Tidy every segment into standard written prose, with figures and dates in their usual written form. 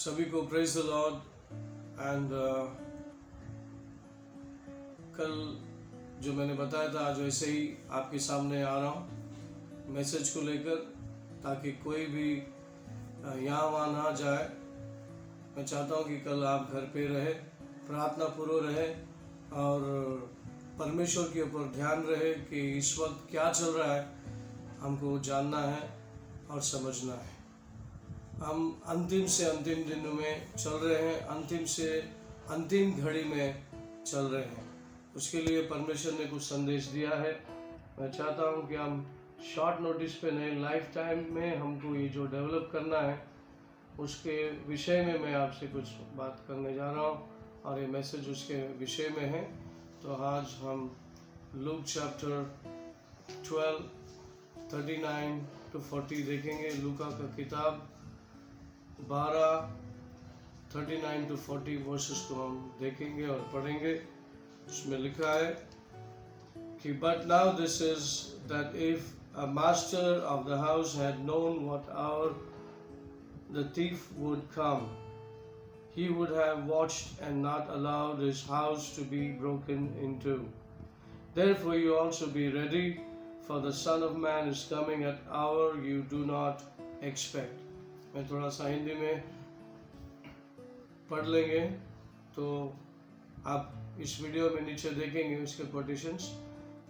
सभी को praise the Lord and कल जो मैंने बताया था आज वैसे ही आपके सामने आ रहा हूँ मैसेज को लेकर, ताकि कोई भी यहाँ वहाँ ना जाए। मैं चाहता हूँ कि कल आप घर पे रहे, प्रार्थना पूर्व रहे और परमेश्वर के ऊपर ध्यान रहे कि इस वक्त क्या चल रहा है, हमको जानना है और समझना है। हम अंतिम से अंतिम दिनों में चल रहे हैं, अंतिम से अंतिम घड़ी में चल रहे हैं। उसके लिए परमेश्वर ने कुछ संदेश दिया है। मैं चाहता हूं कि हम शॉर्ट नोटिस पे नहीं, लाइफ टाइम में हमको ये जो डेवलप करना है उसके विषय में मैं आपसे कुछ बात करने जा रहा हूं और ये मैसेज उसके विषय में है। तो आज हम लूक चैप्टर 12 39 to 40 देखेंगे। लूका का किताब 12 39 to 40 वर्सेस को हम देखेंगे और पढ़ेंगे। उसमें लिखा है कि but now this is that if a master of the house had known what hour the thief would come, he would have watched and not allowed his house to be broken into. Therefore you also be ready, for the Son of Man is coming at hour you do not expect. मैं थोड़ा सा हिंदी में पढ़ लेंगे, तो आप इस video में नीचे देखेंगे उसके कोटेशंस,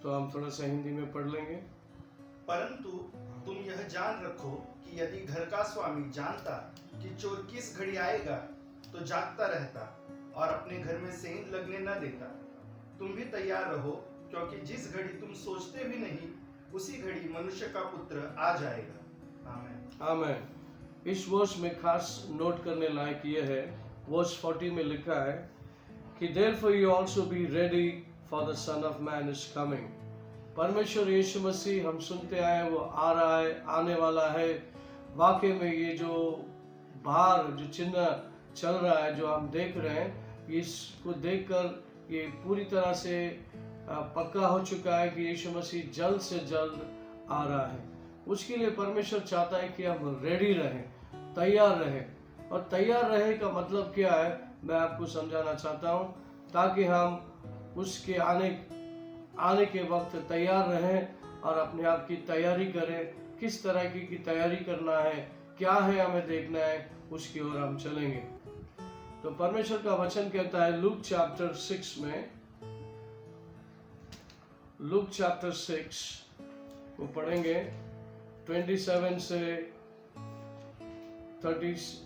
तो हम थोड़ा सा हिंदी में पढ़ लेंगे। परंतु तुम यह जान रखो कि यदि घर का स्वामी जानता कि चोर किस घड़ी आएगा, तो जागता रहता और अपने घर में सेंध लगने न देता। तुम भी तैयार रहो, क्योंकि जिस घड़ी तुम सोचते भी नहीं, उसी घड़ी मनुष्य का पुत्र आ जाएगा। आमीन। आमीन। इस वर्ष में खास नोट करने लायक ये है, वर्स 40 में लिखा है कि therefore you also be ready, for the Son of Man is coming. परमेश्वर यीशु मसीह हम सुनते आए वो आ रहा है, आने वाला है। वाकई में ये जो बाहर जो चिन्ह चल रहा है, जो हम देख रहे हैं, इसको देखकर ये पूरी तरह से पक्का हो चुका है कि यीशु मसीह जल्द से जल्द आ रहा है। उसके लिए परमेश्वर चाहता है कि हम रेडी रहें, तैयार रहें। और तैयार रहे का मतलब क्या है, मैं आपको समझाना चाहता हूँ, ताकि हम उसके आने के वक्त तैयार रहें और अपने आप की तैयारी करें। किस तरह की तैयारी करना है, क्या है हमें देखना है, उसकी ओर हम चलेंगे। तो परमेश्वर का वचन कहता है लूक चैप्टर 6 में, लूक चैप्टर 6 को पढ़ेंगे 27 से 38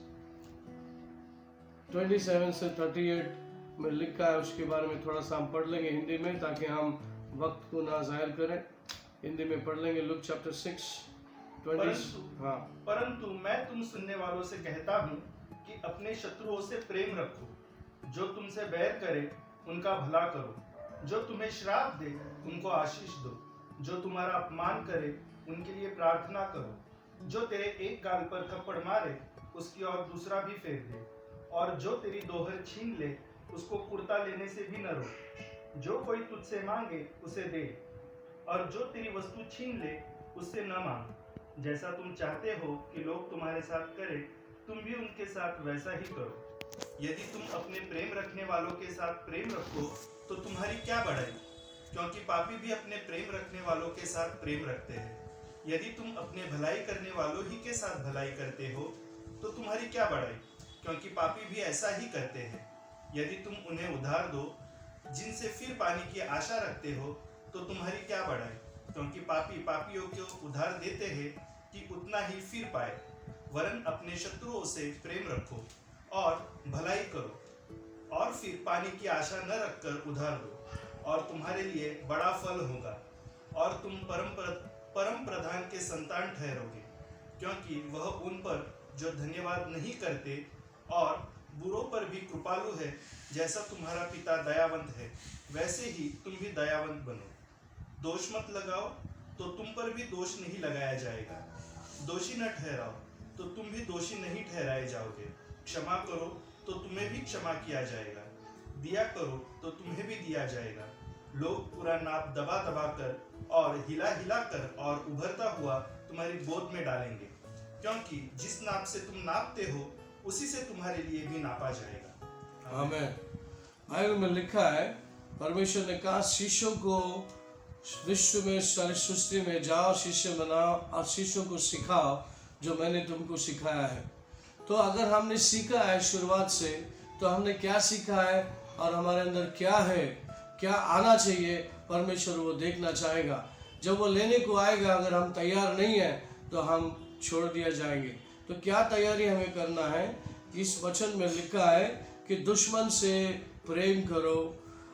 में लिखा है। उसके बारे में थोड़ा सा हम पढ़ लेंगे हिंदी में, ताकि हम वक्त को ना जाहिर करें। हिंदी में पढ़ लेंगे लूक चैप्टर 6 20। परंतु मैं तुम सुनने वालों से कहता हूँ कि अपने शत्रुओं से प्रेम रखो, जो तुमसे बैर करे उनका भला करो, जो तुम्हें श्राप दे उनको आशीष दो, जो तुम्हारा अपमान करे उनके लिए प्रार्थना करो, जो तेरे एक गाल पर थप्पड़ मारे उसकी और दूसरा भी फेर दे, और जो तेरी दोहर छीन ले उसको कुर्ता लेने से भी न रोक। जो कोई तुझसे मांगे उसे दे, और जो तेरी वस्तु छीन ले उससे न मांग। जैसा तुम चाहते हो कि लोग तुम्हारे साथ करें, तुम भी उनके साथ वैसा ही करो। यदि तुम अपने प्रेम रखने वालों के साथ प्रेम रखो, तो तुम्हारी क्या बढ़ाई, क्योंकि पापी भी अपने प्रेम रखने वालों के साथ प्रेम रखते हैं। यदि तुम अपने भलाई करने वालों ही के साथ भलाई करते हो, तो तुम्हारी क्या बढ़ाई, क्योंकि पापी भी ऐसा ही करते हैं। यदि तुम उन्हें उधार दो जिनसे फिर पाने की आशा रखते हो, तो तुम्हारी क्या बढ़ाई, क्योंकि पापी पापियों को उधार देते हैं कि उतना ही फिर पाए। वरन अपने शत्रुओं से प्रेम रखो और भलाई करो, और फिर पाने की आशा न रखकर उधार दो, और तुम्हारे लिए बड़ा फल होगा, और तुम परम प्रधान के संतान ठहरोगे, क्योंकि वह उन पर जो धन्यवाद नहीं करते और बुरों पर भी कृपालु है। जैसा तुम्हारा पिता दयावंत है, वैसे ही तुम भी दयावंत बनो। दोष मत लगाओ, तो तुम पर भी दोष नहीं लगाया जाएगा। दोषी न ठहराओ, तो तुम भी दोषी नहीं ठहराए जाओगे। क्षमा करो, तो तुम्हें भी क्षमा किया जाएगा। दिया करो, तो तुम्हें भी दिया जाएगा। लोग पूरा नाप दबा दबा कर और हिला हिला कर और उभरता हुआ तुम्हारी गोद में डालेंगे, क्योंकि जिस नाप से तुम नापते हो उसी से तुम्हारे लिए भी नापा जाएगा। आमीन। बाइबल में लिखा है, परमेश्वर ने कहा शिष्यों को विश्व में सारी सृष्टि में जाओ, शिष्य बनाओ और शिष्यों को सिखाओ जो मैंने तुमको सिखाया है। तो अगर हमने सीखा है शुरुआत से, तो हमने क्या सीखा है और हमारे अंदर क्या है, क्या आना चाहिए, परमेश्वर वो देखना चाहेगा। जब वो लेने को आएगा, अगर हम तैयार नहीं हैं तो हम छोड़ दिया जाएंगे। तो क्या तैयारी हमें करना है? इस वचन में लिखा है कि दुश्मन से प्रेम करो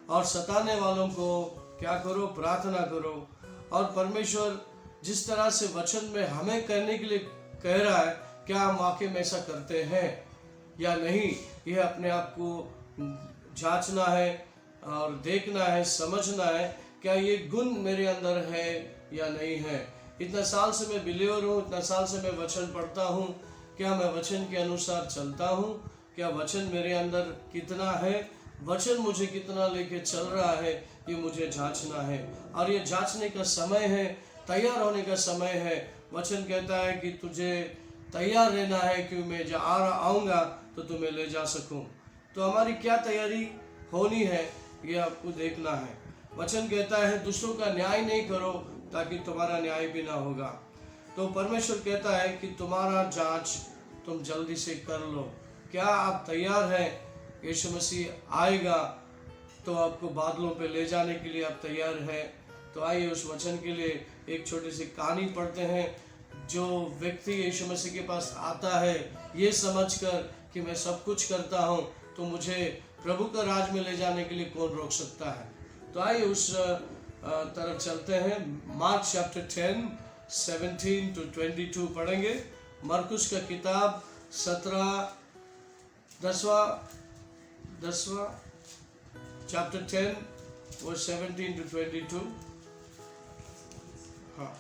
और सताने वालों को क्या करो? प्रार्थना करो। और परमेश्वर जिस तरह से वचन में हमें करने के लिए कह रहा है, क्या हम वाकई में ऐसा करते हैं या नहीं, यह अपने आप को जांचना है और देखना है, समझना है क्या ये गुण मेरे अंदर है या नहीं है। इतना साल से मैं बिलीवर हूँ, इतना साल से मैं वचन पढ़ता हूँ, क्या मैं वचन के अनुसार चलता हूँ? क्या वचन मेरे अंदर कितना है, वचन मुझे कितना लेके चल रहा है, ये मुझे जांचना है। और ये जांचने का समय है, तैयार होने का समय है। वचन कहता है कि तुझे तैयार रहना है कि मैं जब आऊँगा तो तुम्हें ले जा सकूँ। तो हमारी क्या तैयारी होनी है, ये आपको देखना है। वचन कहता है दूसरों का न्याय नहीं करो ताकि तुम्हारा न्याय भी ना होगा। तो परमेश्वर कहता है कि तुम्हारा जांच तुम जल्दी से कर लो। क्या आप तैयार हैं? यीशु मसीह आएगा तो आपको बादलों पे ले जाने के लिए आप तैयार हैं? तो आइए उस वचन के लिए एक छोटी सी कहानी पढ़ते हैं। जो व्यक्ति यीशु मसीह के पास आता है ये समझकर कि मैं सब कुछ करता हूँ, तो मुझे प्रभु का राज में ले जाने के लिए कौन रोक सकता है? तो आइए उस तरफ चलते हैं। मार्क चैप्टर 10 17 to 22 पढ़ेंगे। मरकुस का किताब 10वां चैप्टर 10 वर्स 17 to 22। हाँ।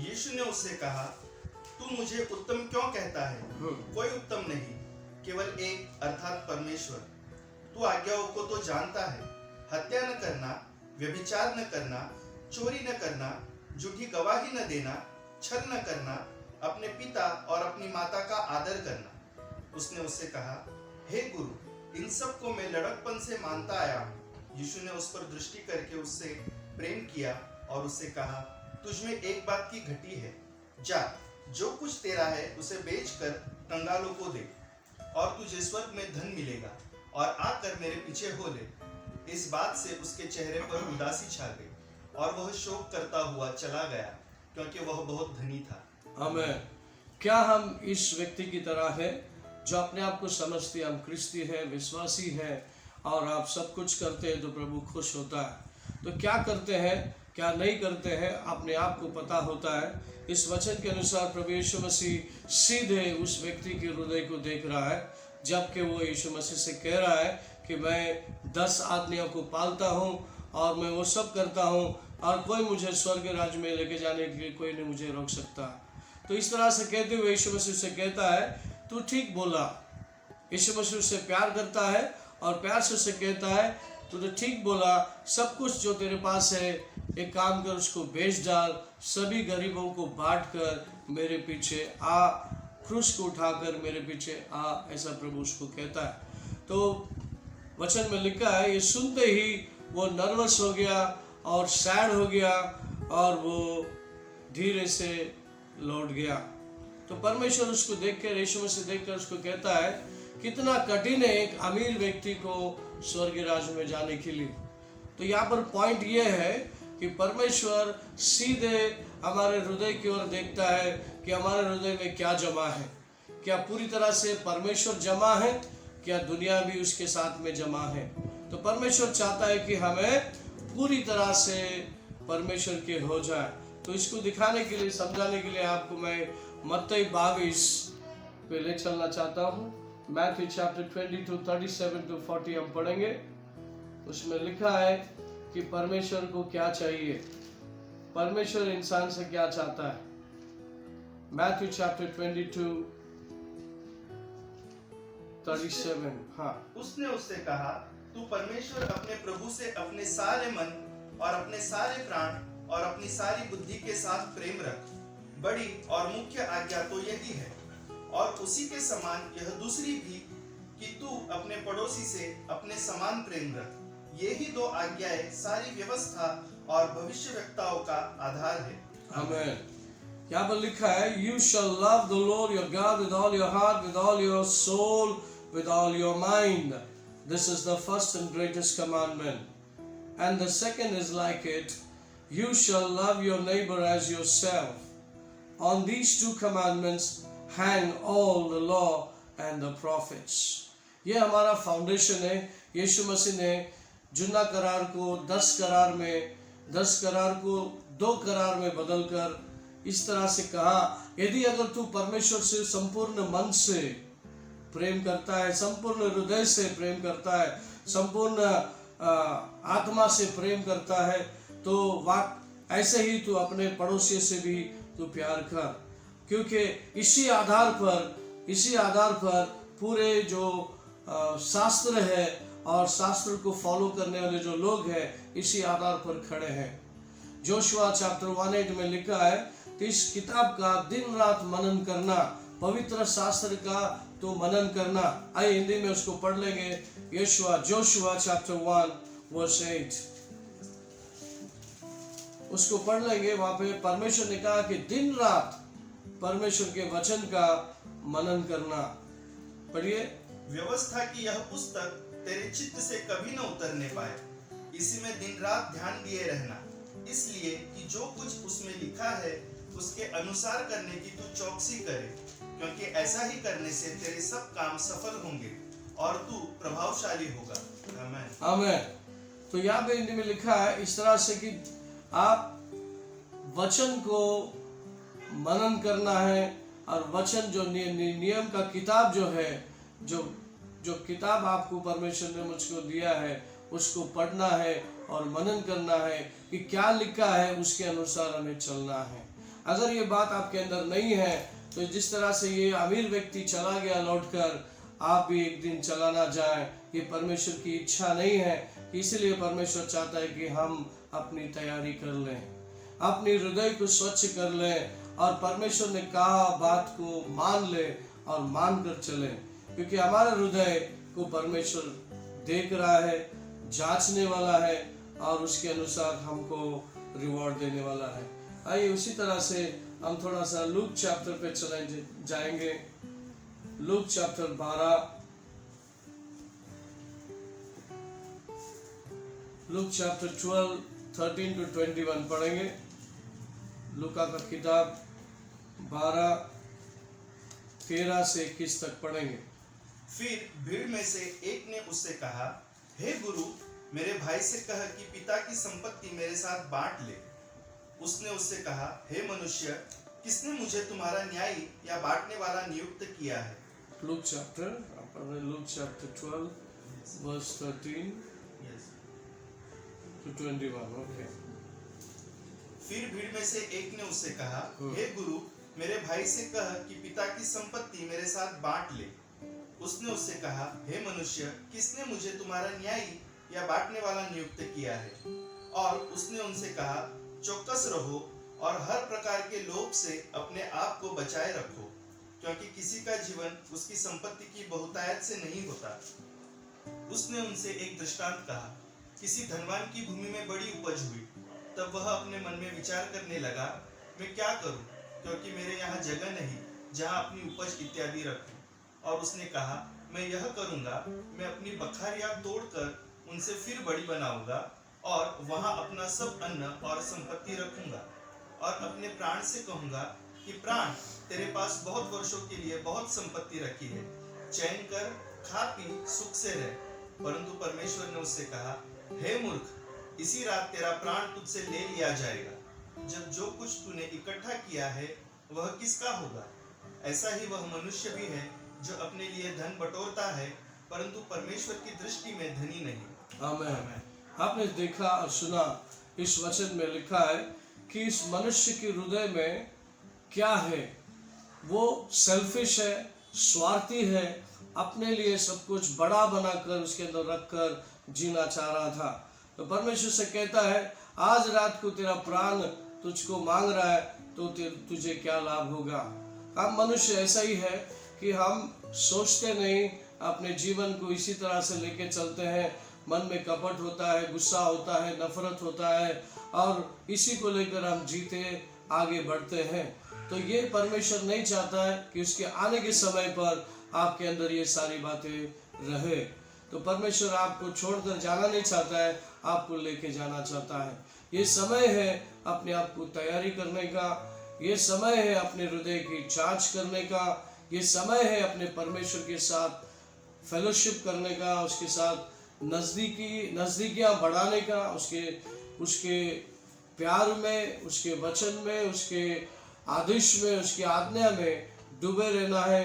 यीशु ने उससे कहा, तू मुझे उत्तम क्यों कहता है? कोई उत्तम नहीं, केवल एक, अर्थात परमेश्वर। तू आज्ञाओं को तो जानता है, हत्या न करना, व्यभिचार न करना, चोरी न करना, झूठी गवाही न देना, छल न करना, अपने पिता और अपनी माता का आदर करना। उसने उससे कहा, हे गुरु, इन सब को मैं लड़कपन से मानता आया हूँ। यीशु ने उस पर दृष्टि करके उससे प्रेम किया और उससे कहा, तुझमें एक बात की घटी है। जा, जो कुछ तेरा है उसे बेचकर कंगालों को दे और तुझे स्वर्ग में धन मिलेगा, और आकर मेरे पीछे हो ले। इस बात से उसके चेहरे पर उदासी छा गई और वह शोक करता हुआ चला गया, क्योंकि वह बहुत धनी था। आमीन। क्या हम इस व्यक्ति की तरह है जो अपने आप को समझते हम क्रिस्ती है, विश्वासी है और आप सब कुछ करते हैं तो प्रभु खुश होता है? तो क्या करते हैं, क्या नहीं करते हैं, अपने आप को पता होता है। इस वचन के अनुसार प्रभु यीशु मसीह सीधे उस व्यक्ति के हृदय को देख रहा है, जबकि वो यीशु मसीह से कह रहा है कि मैं 10 आदमियों को पालता हूँ और मैं वो सब करता हूँ और कोई मुझे स्वर्ग राज्य में लेके जाने के लिए कोई नहीं मुझे रोक सकता। तो इस तरह से कहते हुए यीशु मसीह से कहता है, तू ठीक बोला। यीशु मसीह उससे प्यार करता है और प्यार से उससे कहता है, तू तो ठीक बोला, सब कुछ जो तेरे पास है एक काम कर, उसको बेच डाल, सभी गरीबों को बांट कर मेरे पीछे आ, क्रूस को उठाकर मेरे पीछे आ, ऐसा प्रभु उसको कहता है। तो वचन में लिखा है, ये सुनते ही वो नर्वस हो गया और सैड हो गया और वो धीरे से लौट गया। तो परमेश्वर उसको देखकर, यीशु मसीह देखकर उसको कहता है, कितना कठिन है एक अमीर व्यक्ति को स्वर्ग राज्य में जाने के लिए। तो यहाँ पर पॉइंट ये है कि परमेश्वर सीधे हमारे हृदय की ओर देखता है कि हमारे हृदय में क्या जमा है। क्या पूरी तरह से परमेश्वर जमा है, क्या दुनिया भी उसके साथ में जमा है? तो परमेश्वर चाहता है कि हमें पूरी तरह से परमेश्वर के हो जाए। तो इसको दिखाने के लिए, समझाने के लिए आपको मैं मत्ती 22 पे ले चलना चाहता हूँ। मैथ्यू चैप्टर 22 37 to 40 हम पढ़ेंगे। उसमें लिखा है कि परमेश्वर को क्या चाहिए, परमेश्वर इंसान से क्या चाहता है। Matthew chapter 22 37। हाँ। उसने उससे कहा, तू परमेश्वर अपने प्रभु से अपने सारे मन और अपने सारे प्राण और अपनी सारी बुद्धि के साथ प्रेम रख। बड़ी और मुख्य आज्ञा तो यही है। और उसी के समान यह दूसरी भी कि तू अपने पड़ोसी से अपने समान प्रेम रख। ये ही दो आज्ञाएं सारी व्यवस्था और भविष्यवक्ताओं का आधार है। आमेन। यहाँ पर लिखा है, You shall love the Lord your God with all your heart, with all your soul, with all your mind. This is the first and greatest commandment. And the second is like it, You shall love your neighbor as yourself. On these two commandments hang all the law and the prophets. ये हमारा foundation है। यीशु मसीह ने जुन्ना करार को 10 करार में, 10 करार को 2 करार में बदलकर इस तरह से कहा, यदि अगर तू परमेश्वर से संपूर्ण मन से प्रेम करता है, संपूर्ण हृदय से प्रेम करता है, संपूर्ण आत्मा से प्रेम करता है, तो ऐसे ही तू अपने पड़ोसी से भी तू प्यार कर। क्योंकि इसी आधार पर पूरे जो शास्त्र है और शास्त्र को फॉलो करने वाले जो लोग हैं, इसी आधार पर खड़े हैं। जोशुआ चैप्टर 1:8 में लिखा है, तो इस किताब का दिन रात मनन करना, पवित्र शास्त्र का तो मनन करना। आइए हिंदी में उसको पढ़ लेंगे। जोशुआ चैप्टर 1:8 उसको पढ़ लेंगे। वहां पे परमेश्वर ने कहा कि दिन रात परमेश्वर के वचन का मनन करना। पढ़िए। व्यवस्था की यह पुस्तक तेरे चित्त से कभी न उतरने पाए, इसी में दिन रात ध्यान दिए रहना, इसलिए कि जो कुछ उसमें लिखा है उसके अनुसार करने की तू चौकसी करे, क्योंकि ऐसा ही करने से तेरे सब काम सफल होंगे और तू प्रभावशाली होगा। आमीन। आमीन। तो यहाँ पे हिंदी में लिखा है इस तरह से कि आप वचन को मनन करना है, और वचन जो नियम का किताब जो है, जो किताब आपको परमेश्वर ने मुझको दिया है, उसको पढ़ना है और मनन करना है कि क्या लिखा है, उसके अनुसार हमें चलना है। अगर ये बात आपके अंदर नहीं है, तो जिस तरह से ये अमीर व्यक्ति चला गया लौटकर, आप भी एक दिन चला ना जाए, ये परमेश्वर की इच्छा नहीं है। इसलिए परमेश्वर चाहता है कि हम अपनी तैयारी कर लें, अपने हृदय को स्वच्छ कर लें, और परमेश्वर ने कहा बात को मान ले और मान कर चले, क्योंकि हमारे हृदय को परमेश्वर देख रहा है, जांचने वाला है, और उसके अनुसार हमको रिवॉर्ड देने वाला है। आइए उसी तरह से हम थोड़ा सा लूक चैप्टर पे चले जाएंगे। Luke chapter 12, Luke chapter 12 13 to 21 पढ़ेंगे। लूका का किताब 12 13 से 21 तक पढ़ेंगे। फिर भीड़ में से एक ने उससे कहा, हे गुरु, मेरे भाई से कह कि पिता की संपत्ति मेरे साथ बांट ले। उसने उससे कहा, हे मनुष्य, किसने मुझे तुम्हारा न्यायी या बांटने वाला नियुक्त किया है? Luke chapter 12 verse 13 to 21। Okay. फिर भीड़ में से एक ने उससे कहा, हे गुरु, मेरे भाई से कह कि पिता की संपत्ति मेरे साथ बांट ले। उसने उससे कहा, हे मनुष्य, किसने मुझे तुम्हारा न्यायी या बांटने वाला नियुक्त किया है? और उसने उनसे कहा, चौकस रहो और हर प्रकार के लोभ से अपने आप को बचाए रखो, क्योंकि किसी का जीवन उसकी संपत्ति की बहुतायत से नहीं होता। उसने उनसे एक दृष्टांत कहा, किसी धनवान की भूमि में बड़ी उपज हुई। तब वह अपने मन में विचार करने लगा, मैं क्या करूं, क्योंकि मेरे यहाँ जगह नहीं जहाँ अपनी उपज इत्यादि रखूं। और उसने कहा, मैं यह करूंगा, मैं अपनी बखारियां तोड़कर उनसे फिर बड़ी बनाऊंगा और वहां अपना सब अन्न और संपत्ति रखूंगा, और अपने प्राण से कहूंगा कि प्राण, तेरे पास बहुत वर्षों के लिए बहुत संपत्ति रखी है, चैन कर, खा पी, सुख से रह। परंतु परमेश्वर ने उससे कहा, हे मूर्ख, इसी रात तेरा प्राण तुझसे ले लिया जाएगा। जब जो कुछ तूने इकट्ठा किया है वह किसका होगा? ऐसा ही वह मनुष्य भी है जो अपने लिए धन बटोरता है, परंतु परमेश्वर की दृष्टि में धनी नहीं। आमीन। आपने देखा और सुना, इस वचन में लिखा है कि इस मनुष्य के हृदय में क्या है। वो सेल्फिश है, स्वार्थी है, अपने लिए सब कुछ बड़ा बनाकर उसके अंदर रखकर जीना चाह रहा था। तो परमेश्वर से कहता है, आज रात को तेरा प्राण तुझको मांग रहा है, तो तुझे क्या लाभ होगा? अब मनुष्य ऐसा ही है कि हम सोचते नहीं, अपने जीवन को इसी तरह से लेके चलते हैं। मन में कपट होता है, गुस्सा होता है, नफरत होता है और इसी को लेकर हम जीते आगे बढ़ते हैं। तो ये परमेश्वर नहीं चाहता है कि उसके आने के समय पर आपके अंदर ये सारी बातें रहे। तो परमेश्वर आपको छोड़कर जाना नहीं चाहता है, आपको लेके जाना चाहता है। ये समय है अपने आप को तैयारी करने का, ये समय है अपने हृदय की जांच करने का, ये समय है अपने परमेश्वर के साथ फेलोशिप करने का, उसके साथ नज़दीकियाँ बढ़ाने का, उसके प्यार में, उसके वचन में, उसके आदेश में, उसकी आज्ञा में डूबे रहना है,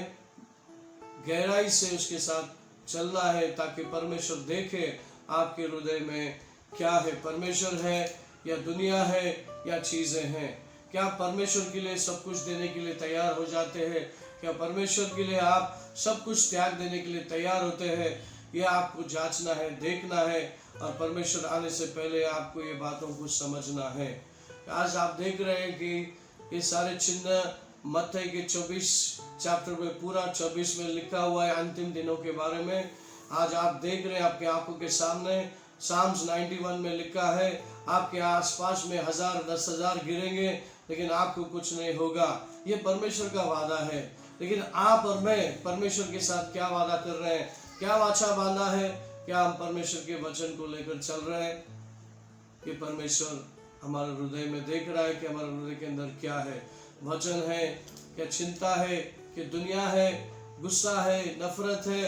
गहराई से उसके साथ चलना है, ताकि परमेश्वर देखे आपके हृदय में क्या है। परमेश्वर है या दुनिया है या चीज़ें हैं। क्या परमेश्वर के लिए सब कुछ देने के लिए तैयार हो जाते हैं? क्या परमेश्वर के लिए आप सब कुछ त्याग देने के लिए तैयार होते हैं? ये आपको जांचना है, देखना है और परमेश्वर आने से पहले आपको ये बातों को समझना है। आज आप देख रहे हैं कि ये सारे चिन्ह मत्ती के 24 चैप्टर में, पूरा 24 में लिखा हुआ है अंतिम दिनों के बारे में। आज आप देख रहे हैं आपके आंखों के सामने, साम्स 91 में लिखा है, आपके आसपास में 1000 10,000 गिरेंगे लेकिन आपको कुछ नहीं होगा। ये परमेश्वर का वादा है। लेकिन आप और मैं परमेश्वर के साथ क्या वादा कर रहे हैं? क्या वाचा बांधा है? क्या हम परमेश्वर के वचन को लेकर चल रहे हैं? ये परमेश्वर हमारे हृदय में देख रहा है कि हमारे हृदय के अंदर क्या है। वचन है, क्या चिंता है, कि दुनिया है, गुस्सा है, नफरत है,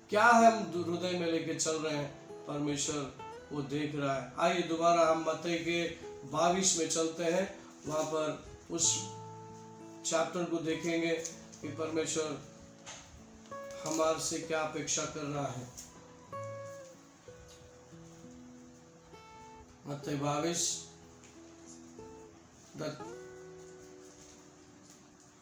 क्या है हम हृदय में लेके चल रहे हैं? परमेश्वर वो देख रहा है। आइए दोबारा हम मत्ती के 22 में चलते हैं, वहाँ पर उस चैप्टर को देखेंगे कि परमेश्वर हमारे से क्या अपेक्षा कर रहा है। मत्ती 22।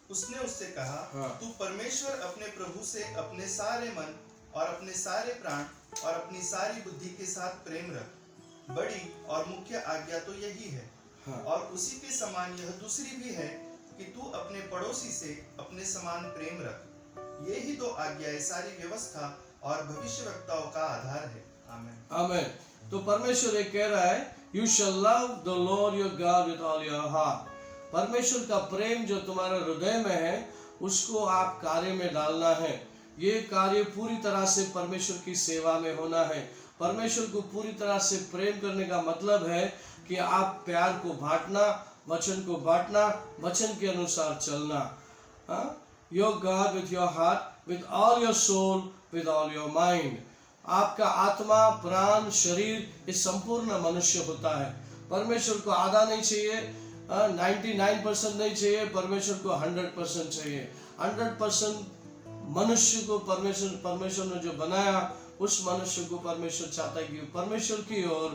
उसने उससे कहा, हाँ। तू परमेश्वर अपने प्रभु से अपने सारे मन और अपने सारे प्राण और अपनी सारी बुद्धि के साथ प्रेम रख। बड़ी और मुख्य आज्ञा तो यही है। हाँ। और उसी के समान यह दूसरी भी है कि तू अपने पड़ोसी से अपने समान प्रेम रख। ये ही दो आज्ञाएं सारी व्यवस्था और भविष्यवक्ताओं का आधार है। आमीन। आमीन। तो परमेश्वर ये कह रहा है, You shall love the Lord your God with all your heart. परमेश्वर का प्रेम जो तुम्हारे हृदय में है, उसको आप कार्य में डालना है। ये कार्य पूरी तरह से परमेश्वर की सेवा में होना है। परमेश्वर को पूरी तरह से प्रेम करने का मतलब है कि आप प्यार को बांटना, वचन को बांटना, वचन के अनुसार चलना। Your God with your heart, with all your soul, with all your mind. आपका आत्मा, प्राण, शरीर, ये संपूर्ण मनुष्य होता है। परमेश्वर को आधा नहीं चाहिए, 99% नहीं चाहिए, परमेश्वर को 100% चाहिए। 100% मनुष्य को परमेश्वर ने जो बनाया, उस मनुष्य को परमेश्वर चाहता है कि परमेश्वर की ओर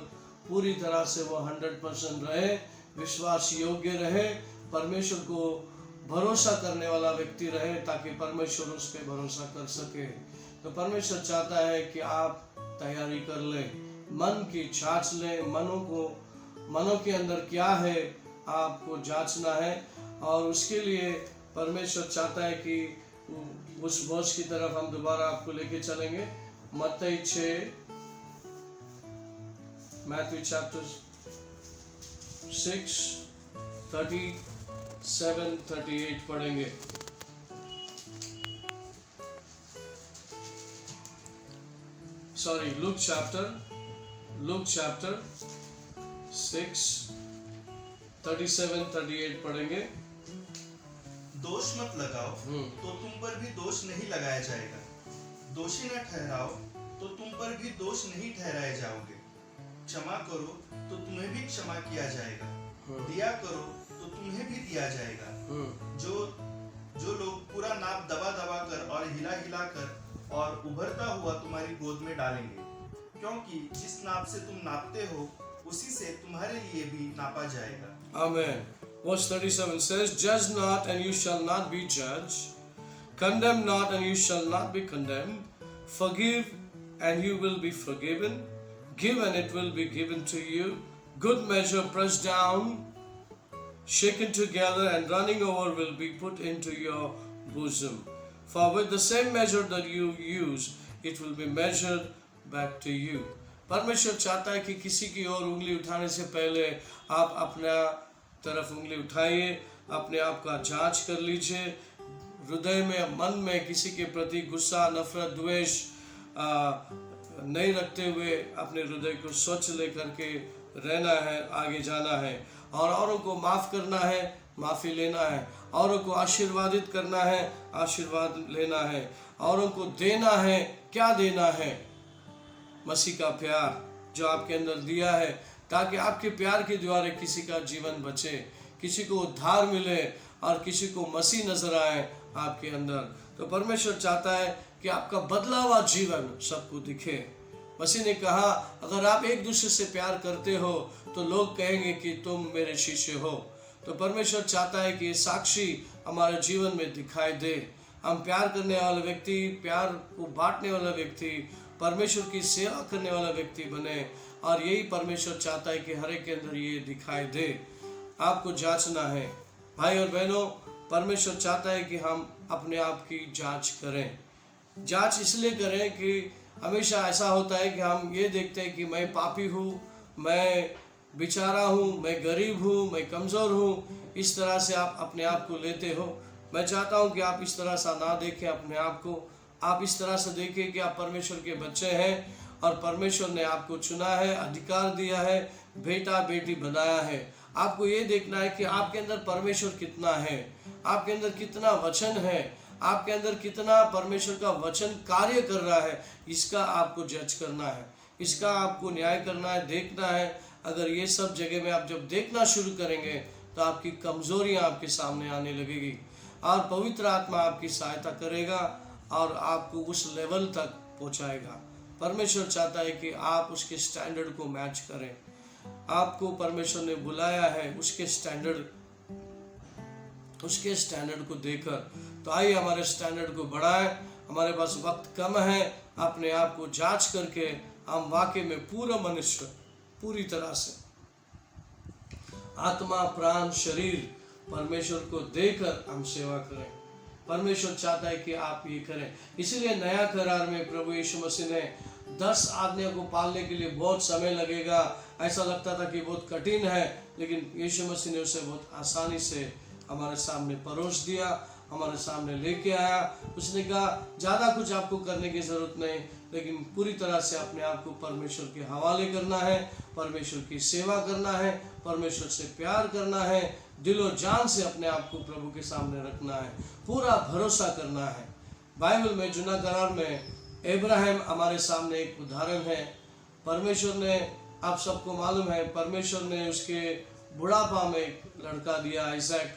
पूरी तरह से वो 100% रहे, विश्वास योग्य रहे, परमेश्वर को भरोसा करने वाला व्यक्ति रहे, ताकि परमेश्वर उस पर भरोसा कर सके। तो परमेश्वर चाहता है कि आप तैयारी कर लें, मन की जांच लें, मनों के अंदर क्या है आपको जांचना है। और उसके लिए परमेश्वर चाहता है कि उस वर्ष की तरफ हम दोबारा आपको लेके चलेंगे। मत्ती 6, मैथ्यू चैप्टर 6 37 38 पढ़ेंगे। Luke chapter 6 37 38 पढ़ेंगे। दोष मत लगाओ तो तुम पर भी दोष नहीं लगाया जाएगा, दोषी न ठहराओ तो तुम पर भी दोष नहीं ठहराए जाओगे। क्षमा करो तो तुम्हें भी क्षमा किया जाएगा, दिया करो तो तुम्हें भी दिया जाएगा। जो लोग पूरा नाप दबा दबा कर और हिला हिला कर और उभरता हुआ तुम्हारी गोद में डालेंगे, क्योंकि जिस नाप से तुम नापते हो उसी से तुम्हारे लिए भी नापा जाएगा। Amen. Verse 37 says, Judge not and you shall not be judged, condemn not and you shall not be condemned, forgive and you will be forgiven, give and it will be given to you, good measure pressed down, shaken together and running over will be put into your bosom. For with the same measure that you use, it will be measured back to you. परमेश्वर चाहता है कि किसी की ओर उंगली उठाने से पहले आप अपना तरफ उंगली उठाइए, अपने आप का जांच कर लीजिए, हृदय में मन में किसी के प्रति गुस्सा, नफरत, द्वेष नहीं रखते हुए अपने हृदय को स्वच्छ लेकर के रहना है, आगे जाना है और औरों को माफ करना है, माफी लेना है, औरों को आशीर्वादित करना है, आशीर्वाद लेना है, औरों को देना है। क्या देना है? मसीह का प्यार जो आपके अंदर दिया है, ताकि आपके प्यार के द्वारा किसी का जीवन बचे, किसी को उद्धार मिले और किसी को मसीह नजर आए आपके अंदर। तो परमेश्वर चाहता है कि आपका बदला हुआ जीवन सबको दिखे। मसीह ने कहा, अगर आप एक दूसरे से प्यार करते हो तो लोग कहेंगे कि तुम मेरे शिष्य हो। तो परमेश्वर चाहता है कि ये साक्षी हमारे जीवन में दिखाई दे। हम प्यार करने वाला व्यक्ति, प्यार को बांटने वाला व्यक्ति, परमेश्वर की सेवा करने वाला व्यक्ति बने, और यही परमेश्वर चाहता है कि हर एक के अंदर ये दिखाई दे। आपको जांचना है भाई और बहनों, परमेश्वर चाहता है कि हम अपने आप की जांच करें। जांच इसलिए करें कि हमेशा ऐसा होता है कि हम ये देखते हैं कि मैं पापी हूँ, मैं बेचारा हूँ, मैं गरीब हूँ, मैं कमज़ोर हूँ। इस तरह से आप अपने आप को लेते हो। मैं चाहता हूँ कि आप इस तरह से ना देखें अपने आप को। आप इस तरह से देखें कि आप परमेश्वर के बच्चे हैं और परमेश्वर ने आपको चुना है, अधिकार दिया है, बेटा बेटी बनाया है। आपको ये देखना है कि आपके अंदर परमेश्वर कितना है, आपके अंदर कितना वचन है, आपके अंदर कितना परमेश्वर का वचन कार्य कर रहा है। इसका आपको जज करना है, इसका आपको न्याय करना है, देखना है। अगर ये सब जगह में आप जब देखना शुरू करेंगे तो आपकी कमजोरियां आपके सामने आने लगेगी और पवित्र आत्मा आपकी सहायता करेगा और आपको उस लेवल तक पहुंचाएगा। परमेश्वर चाहता है कि आप उसके स्टैंडर्ड को मैच करें। आपको परमेश्वर ने बुलाया है उसके स्टैंडर्ड को देकर। तो आइए हमारे स्टैंडर्ड को बढ़ाएं। हमारे पास वक्त कम है, अपने आप को जांच करके हम वाकई में पूरा मनुष्य पूरी तरह से आत्मा, प्राण, शरीर परमेश्वर को देकर हम सेवा करें। परमेश्वर चाहता है कि आप ये करें। इसीलिए नया करार में प्रभु यीशु मसीह ने 10 आज्ञा को पालने के लिए बहुत समय लगेगा, ऐसा लगता था कि बहुत कठिन है, लेकिन यीशु मसीह ने उसे बहुत आसानी से हमारे सामने परोस दिया, हमारे सामने लेके आया। उसने कहा ज़्यादा कुछ आपको करने की ज़रूरत नहीं, लेकिन पूरी तरह से अपने आप को परमेश्वर के हवाले करना है, परमेश्वर की सेवा करना है, परमेश्वर से प्यार करना है, दिलो जान से अपने आप को प्रभु के सामने रखना है, पूरा भरोसा करना है। बाइबल में जुना करार में इब्राहिम हमारे सामने एक उदाहरण है। परमेश्वर ने, आप सबको मालूम है, परमेश्वर ने उसके बुढ़ापा में एक लड़का दिया आइजैक,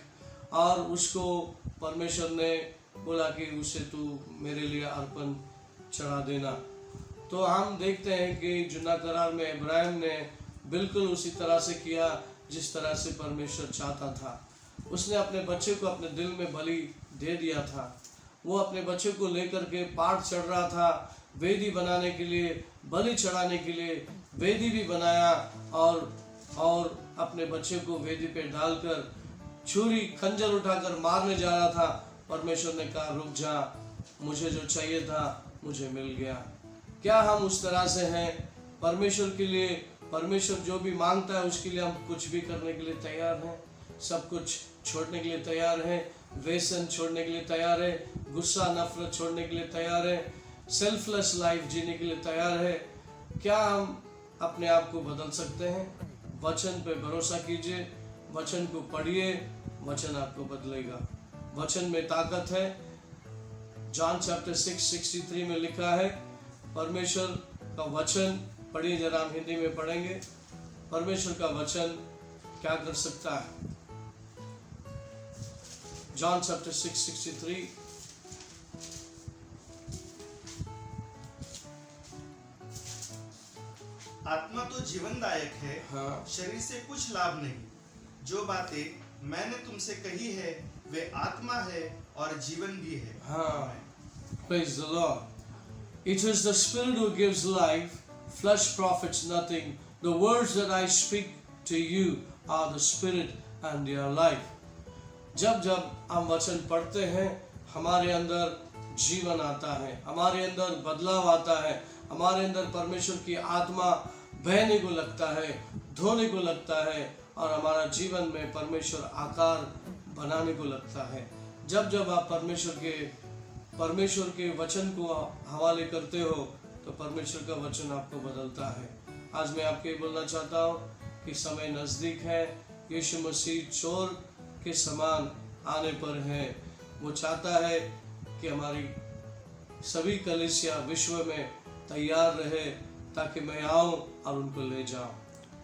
और उसको परमेश्वर ने बोला कि उसे तू मेरे लिए अर्पण चढ़ा देना। तो हम देखते हैं कि जुना करार में इब्राहिम ने बिल्कुल उसी तरह से किया जिस तरह से परमेश्वर चाहता था। उसने अपने बच्चे को अपने दिल में बलि दे दिया था। वो अपने बच्चे को लेकर के पहाड़ चढ़ रहा था, वेदी बनाने के लिए, बलि चढ़ाने के लिए वेदी भी बनाया, और अपने बच्चे को वेदी पे डालकर छुरी खंजर उठाकर मारने जा रहा था। परमेश्वर ने कहा रुक जा, मुझे जो चाहिए था मुझे मिल गया। क्या हम उस तरह से हैं परमेश्वर के लिए? परमेश्वर जो भी मांगता है उसके लिए हम कुछ भी करने के लिए तैयार हैं, सब कुछ छोड़ने के लिए तैयार हैं, व्यसन छोड़ने के लिए तैयार है, गुस्सा नफरत छोड़ने के लिए तैयार है, सेल्फलेस लाइफ जीने के लिए तैयार है। क्या हम अपने आप को बदल सकते हैं? वचन पे भरोसा कीजिए, वचन को पढ़िए, वचन आपको बदलेगा। वचन में ताकत है। जॉन चैप्टर 6:63 में लिखा है, परमेश्वर का वचन पढ़िए, जरा हम हिंदी में पढ़ेंगे। परमेश्वर का वचन क्या कर सकता है? John chapter 6:63। आत्मा तो जीवनदायक है, हाँ। शरीर से कुछ लाभ नहीं। जो बातें मैंने तुमसे कही है वे आत्मा है और जीवन भी है। हाँ, praise the Lord. It is the Spirit who gives life. Flesh profits nothing. The words that I speak to you are the Spirit and they are life. जब जब हम वचन पढ़ते हैं, हमारे अंदर जीवन आता है, हमारे अंदर बदलाव आता है, हमारे अंदर परमेश्वर की आत्मा बहने को लगता है, धोने को लगता है और हमारा जीवन में परमेश्वर आकार बनाने को लगता है। जब जब आप परमेश्वर के वचन को हवाले करते हो तो परमेश्वर का वचन आपको बदलता है। आज मैं आपको ये बोलना चाहता हूँ कि समय नज़दीक है। यीशु मसीह चोर के समान आने पर है। वो चाहता है कि हमारी सभी कलीसिया विश्व में तैयार रहे ताकि मैं आऊँ और उनको ले जाऊँ।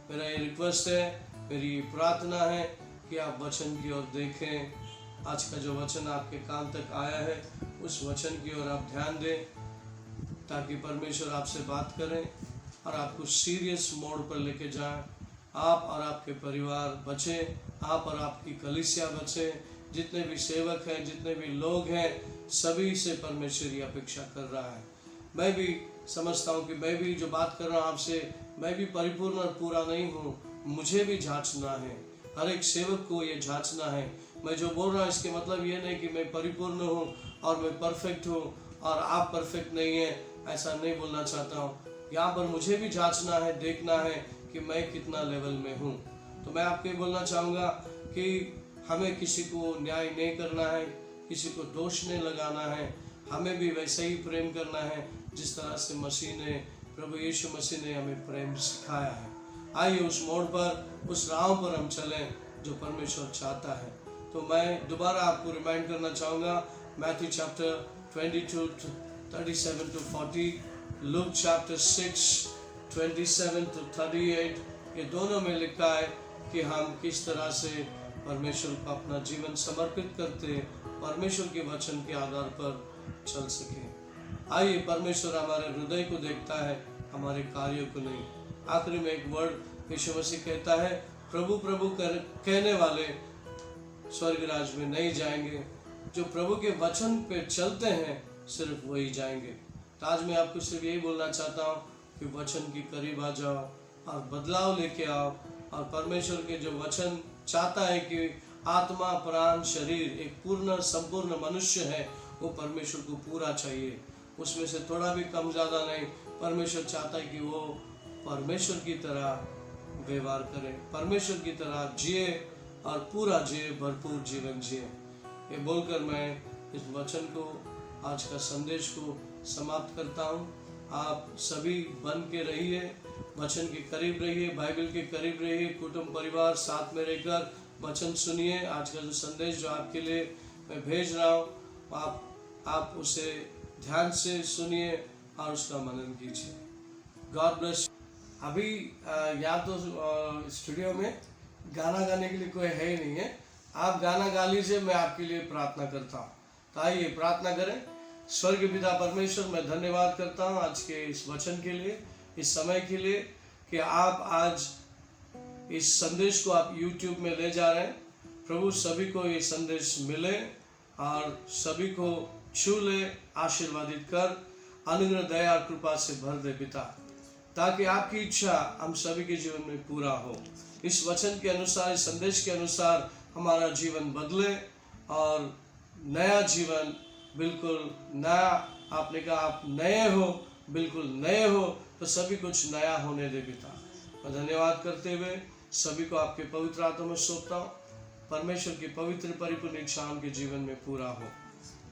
मेरा ये रिक्वेस्ट है, मेरी प्रार्थना है कि आप वचन की ओर देखें। आज का जो वचन आपके कान तक आया है उस वचन की ओर आप ध्यान दें ताकि परमेश्वर आपसे बात करें और आपको सीरियस मोड पर लेके जाएं। आप और आपके परिवार बचे, आप और आपकी कलीसिया बचे। जितने भी सेवक हैं, जितने भी लोग हैं, सभी से परमेश्वर की अपेक्षा कर रहा है। मैं भी समझता हूँ कि मैं भी जो बात कर रहा हूँ आपसे, मैं भी परिपूर्ण और पूरा नहीं हूँ। मुझे भी जांचना है, हर एक सेवक को ये जांचना है। मैं जो बोल रहा हूँ इसके मतलब ये नहीं कि मैं परिपूर्ण हूँ और मैं परफेक्ट हूँ और आप परफेक्ट नहीं हैं, ऐसा नहीं बोलना चाहता हूँ। यहाँ पर मुझे भी जांचना है, देखना है कि मैं कितना लेवल में हूँ। तो मैं आपको ये बोलना चाहूँगा कि हमें किसी को न्याय नहीं करना है, किसी को दोष नहीं लगाना है। हमें भी वैसे ही प्रेम करना है जिस तरह से प्रभु यीशु मसीह ने हमें प्रेम सिखाया है। आइए उस मोड़ पर, उस राह पर हम चलें जो परमेश्वर चाहता है। तो मैं दोबारा आपको रिमाइंड करना चाहूँगा, मैथ्यू चैप्टर 22:37-40, लूक चैप्टर 6:27-38, ये दोनों में लिखा है कि हम किस तरह से परमेश्वर को अपना जीवन समर्पित करते, परमेश्वर के वचन के आधार पर चल सके। आइए, परमेश्वर हमारे हृदय को देखता है, हमारे कार्यों को नहीं। आखिरी में एक वर्ड यीशु मसीह कहता है, प्रभु प्रभु कहने वाले स्वर्ग राज में नहीं जाएंगे, जो प्रभु के वचन पे चलते हैं सिर्फ वही जाएंगे। तो आज मैं आपको सिर्फ यही बोलना चाहता हूँ कि वचन के करीब आ जाओ और बदलाव लेके आओ। और परमेश्वर के जो वचन चाहता है कि आत्मा, प्राण, शरीर एक पूर्ण संपूर्ण मनुष्य है, वो परमेश्वर को पूरा चाहिए, उसमें से थोड़ा भी कम ज़्यादा नहीं। परमेश्वर चाहता है कि वो परमेश्वर की तरह व्यवहार करे, परमेश्वर की तरह जिए और पूरा जिए, भरपूर जीवन जिए। ये बोलकर मैं इस वचन को, आज का संदेश को समाप्त करता हूँ। आप सभी बन के रहिए, वचन के करीब रहिए, बाइबल के करीब रहिए, कुटुंब परिवार साथ में रहकर वचन सुनिए। आज का जो संदेश जो आपके लिए मैं भेज रहा हूँ, आप उसे ध्यान से सुनिए और उसका मनन कीजिए। God bless. अभी या तो स्टूडियो में गाना गाने के लिए कोई है ही नहीं है, आप गाना गा लीजिए, मैं आपके लिए प्रार्थना करता हूँ। तो आइए प्रार्थना करें। स्वर्ग पिता परमेश्वर, मैं धन्यवाद करता हूँ आज के इस वचन के लिए, इस समय के लिए कि आप आज इस संदेश को आप YouTube में ले जा रहे हैं। प्रभु सभी को ये संदेश मिले और सभी को छू ले, आशीर्वादित कर, अनुग्रह दया और कृपा से भर दे पिता, ताकि आपकी इच्छा हम सभी के जीवन में पूरा हो। इस वचन के अनुसार, इस संदेश के अनुसार हमारा जीवन बदले और नया जीवन, बिल्कुल नया। आपने कहा आप नए हो, बिल्कुल नए हो, तो सभी कुछ नया होने दे पिता। मैं धन्यवाद करते हुए सभी को आपके पवित्र आत्मा में सौंपता हूँ। परमेश्वर की पवित्र परिपूर्ण इच्छा उनके जीवन में पूरा हो।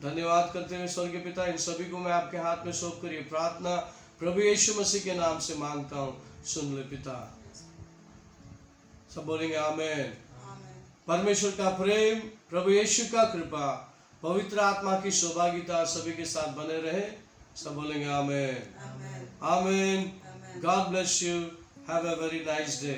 धन्यवाद करते हुए स्वर्गीय पिता, इन सभी को मैं आपके हाथ में सौंप कर ये प्रार्थना प्रभु यीशु मसीह के नाम से मांगता हूँ, सुन ले पिता। सब बोलेंगे आमीन। परमेश्वर का प्रेम, प्रभु यीशु का कृपा, पवित्र आत्मा की सौभाग्यता सभी के साथ बने रहे। सब बोलेंगे आमीन, आमीन। God bless you. Have a very nice day.